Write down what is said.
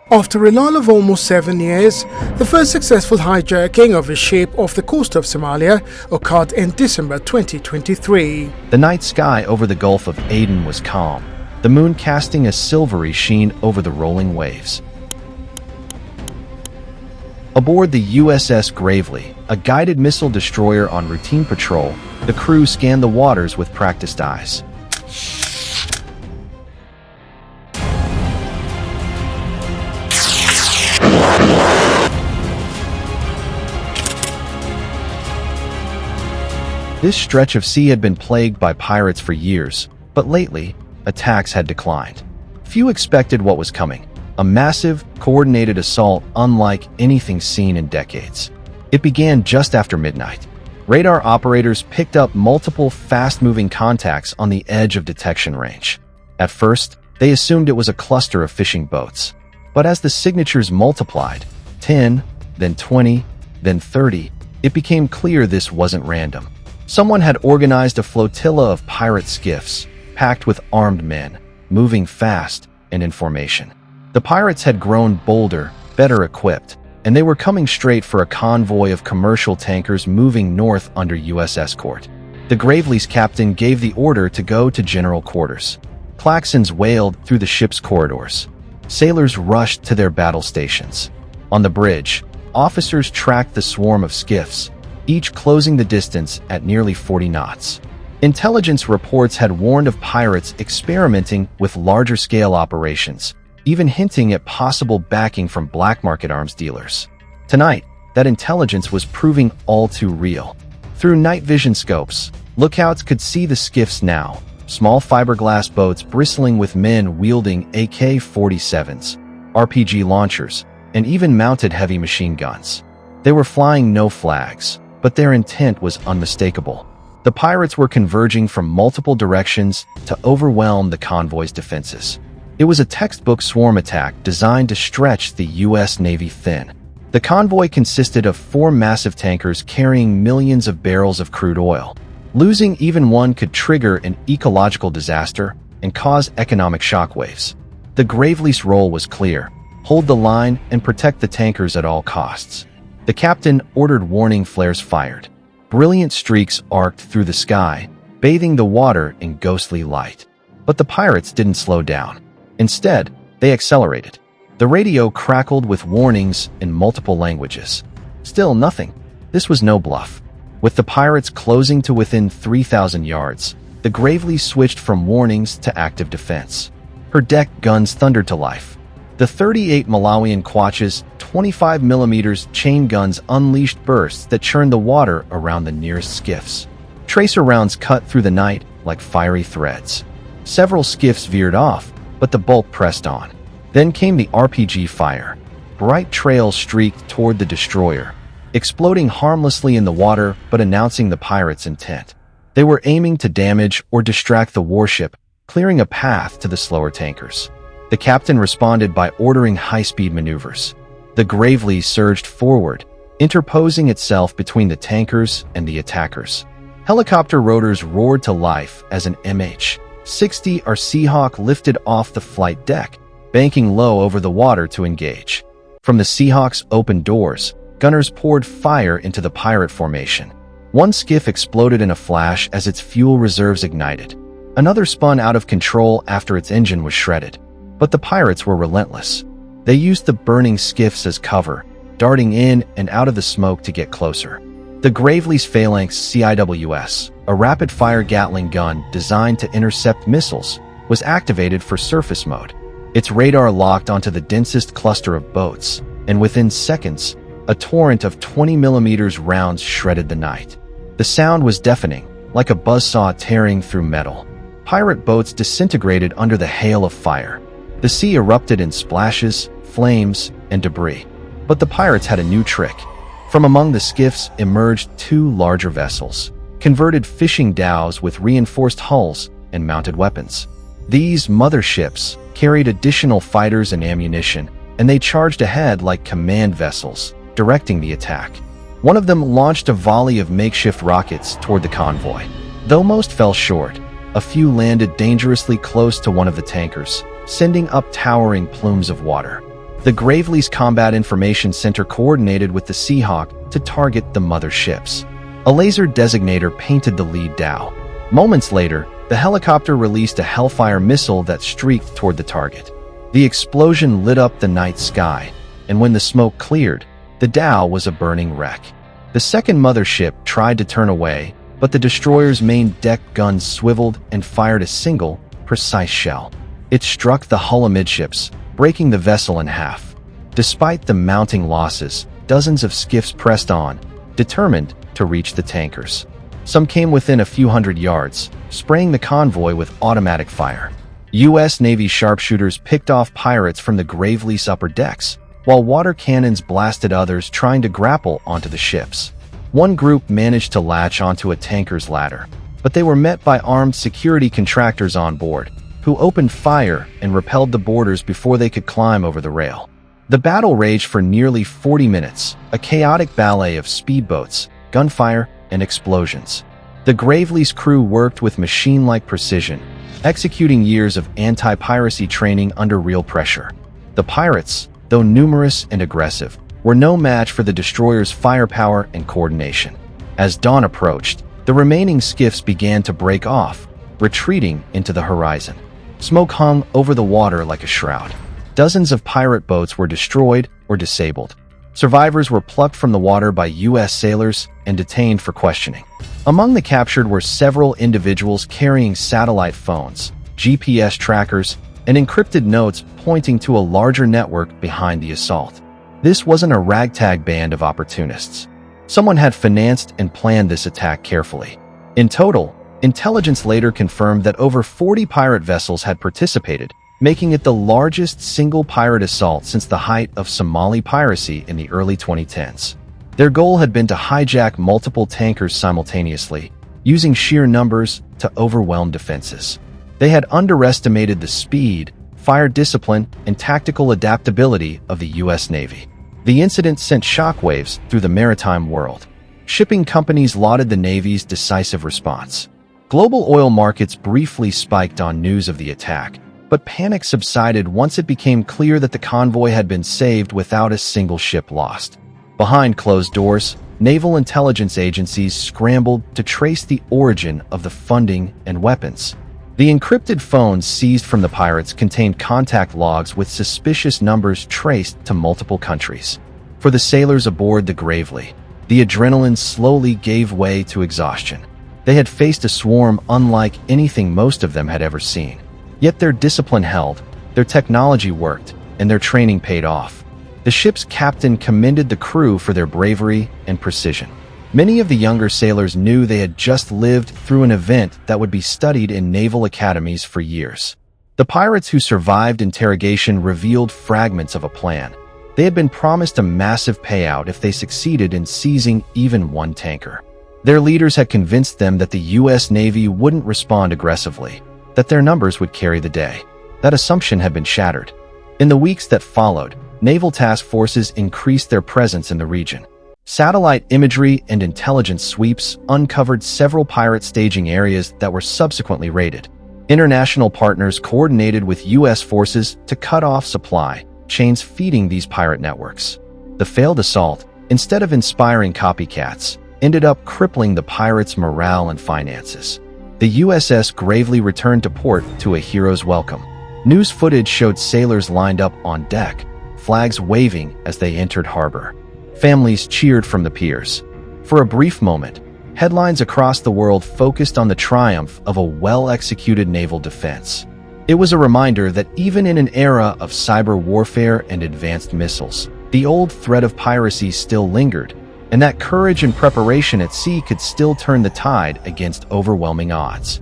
After a lull of almost 7 years, the first successful hijacking of a ship off the coast of Somalia occurred in December 2023. The night sky over the Gulf of Aden was calm, the moon casting a silvery sheen over the rolling waves. Aboard the USS Gravely, a guided missile destroyer on routine patrol, the crew scanned the waters with practiced eyes. This stretch of sea had been plagued by pirates for years, but lately, attacks had declined. Few expected what was coming, a massive, coordinated assault unlike anything seen in decades. It began just after midnight. Radar operators picked up multiple fast-moving contacts on the edge of detection range. At first, they assumed it was a cluster of fishing boats. But as the signatures multiplied, 10, then 20, then 30, it became clear this wasn't random. Someone had organized a flotilla of pirate skiffs, packed with armed men, moving fast and in formation. The pirates had grown bolder, better equipped, and they were coming straight for a convoy of commercial tankers moving north under U.S. escort. The Gravely's captain gave the order to go to general quarters. Klaxons wailed through the ship's corridors. Sailors rushed to their battle stations. On the bridge, officers tracked the swarm of skiffs, each closing the distance at nearly 40 knots. Intelligence reports had warned of pirates experimenting with larger-scale operations, even hinting at possible backing from black market arms dealers. Tonight, that intelligence was proving all too real. Through night vision scopes, lookouts could see the skiffs now, small fiberglass boats bristling with men wielding AK-47s, RPG launchers, and even mounted heavy machine guns. They were flying no flags, but their intent was unmistakable. The pirates were converging from multiple directions to overwhelm the convoy's defenses. It was a textbook swarm attack designed to stretch the U.S. Navy thin. The convoy consisted of 4 massive tankers carrying millions of barrels of crude oil. Losing even one could trigger an ecological disaster and cause economic shockwaves. The Gravely's role was clear: hold the line and protect the tankers at all costs. The captain ordered warning flares fired. Brilliant streaks arced through the sky, bathing the water in ghostly light. But the pirates didn't slow down. Instead, they accelerated. The radio crackled with warnings in multiple languages. Still nothing. This was no bluff. With the pirates closing to within 3,000 yards, the Gravely switched from warnings to active defense. Her deck guns thundered to life. The 38 Malawian Quach's 25mm chain guns unleashed bursts that churned the water around the nearest skiffs. Tracer rounds cut through the night like fiery threads. Several skiffs veered off, but the bulk pressed on. Then came the RPG fire. Bright trails streaked toward the destroyer, exploding harmlessly in the water but announcing the pirates' intent. They were aiming to damage or distract the warship, clearing a path to the slower tankers. The captain responded by ordering high-speed maneuvers. The Gravely surged forward, interposing itself between the tankers and the attackers. Helicopter rotors roared to life as an MH-60 or Seahawk lifted off the flight deck, banking low over the water to engage. From the Seahawk's open doors, gunners poured fire into the pirate formation. One skiff exploded in a flash as its fuel reserves ignited. Another spun out of control after its engine was shredded. But the pirates were relentless. They used the burning skiffs as cover, darting in and out of the smoke to get closer. The Gravely's Phalanx CIWS, a rapid-fire Gatling gun designed to intercept missiles, was activated for surface mode. Its radar locked onto the densest cluster of boats, and within seconds, a torrent of 20mm rounds shredded the night. The sound was deafening, like a buzzsaw tearing through metal. Pirate boats disintegrated under the hail of fire. The sea erupted in splashes, flames, and debris. But the pirates had a new trick. From among the skiffs emerged 2 larger vessels, converted fishing dhows with reinforced hulls and mounted weapons. These motherships carried additional fighters and ammunition, and they charged ahead like command vessels, directing the attack. One of them launched a volley of makeshift rockets toward the convoy. Though most fell short, a few landed dangerously close to one of the tankers, sending up towering plumes of water. The Gravely's Combat Information Center coordinated with the Seahawk to target the mother ships. A laser designator painted the lead bow. Moments later, the helicopter released a Hellfire missile that streaked toward the target. The explosion lit up the night sky, and when the smoke cleared, the Dow was a burning wreck. The second mothership tried to turn away, but the destroyer's main deck guns swiveled and fired a single, precise shell. It struck the hull amidships, breaking the vessel in half. Despite the mounting losses, dozens of skiffs pressed on, determined to reach the tankers. Some came within a few hundred yards, spraying the convoy with automatic fire. U.S. Navy sharpshooters picked off pirates from the Gravely's upper decks, while water cannons blasted others trying to grapple onto the ships. One group managed to latch onto a tanker's ladder, but they were met by armed security contractors on board, who opened fire and repelled the boarders before they could climb over the rail. The battle raged for nearly 40 minutes, a chaotic ballet of speedboats, gunfire, and explosions. The Gravely's crew worked with machine-like precision, executing years of anti-piracy training under real pressure. The pirates, though numerous and aggressive, were no match for the destroyer's firepower and coordination. As dawn approached, the remaining skiffs began to break off, retreating into the horizon. Smoke hung over the water like a shroud. Dozens of pirate boats were destroyed or disabled. Survivors were plucked from the water by U.S. sailors and detained for questioning. Among the captured were several individuals carrying satellite phones, GPS trackers, and encrypted notes pointing to a larger network behind the assault. This wasn't a ragtag band of opportunists. Someone had financed and planned this attack carefully. In total, intelligence later confirmed that over 40 pirate vessels had participated, making it the largest single pirate assault since the height of Somali piracy in the early 2010s. Their goal had been to hijack multiple tankers simultaneously, using sheer numbers to overwhelm defenses. They had underestimated the speed, fire discipline, and tactical adaptability of the U.S. Navy. The incident sent shockwaves through the maritime world. Shipping companies lauded the Navy's decisive response. Global oil markets briefly spiked on news of the attack, but panic subsided once it became clear that the convoy had been saved without a single ship lost. Behind closed doors, naval intelligence agencies scrambled to trace the origin of the funding and weapons. The encrypted phones seized from the pirates contained contact logs with suspicious numbers traced to multiple countries. For the sailors aboard the Gravely, the adrenaline slowly gave way to exhaustion. They had faced a swarm unlike anything most of them had ever seen. Yet their discipline held, their technology worked, and their training paid off. The ship's captain commended the crew for their bravery and precision. Many of the younger sailors knew they had just lived through an event that would be studied in naval academies for years. The pirates who survived interrogation revealed fragments of a plan. They had been promised a massive payout if they succeeded in seizing even one tanker. Their leaders had convinced them that the U.S. Navy wouldn't respond aggressively, that their numbers would carry the day. That assumption had been shattered. In the weeks that followed, naval task forces increased their presence in the region. Satellite imagery and intelligence sweeps uncovered several pirate staging areas that were subsequently raided. International partners coordinated with U.S. forces to cut off supply chains feeding these pirate networks. The failed assault, instead of inspiring copycats, ended up crippling the pirates' morale and finances. The USS Gravely returned to port to a hero's welcome. News footage showed sailors lined up on deck, flags waving as they entered harbor. Families cheered from the piers. For a brief moment, headlines across the world focused on the triumph of a well-executed naval defense. It was a reminder that even in an era of cyber warfare and advanced missiles, the old threat of piracy still lingered, and that courage and preparation at sea could still turn the tide against overwhelming odds.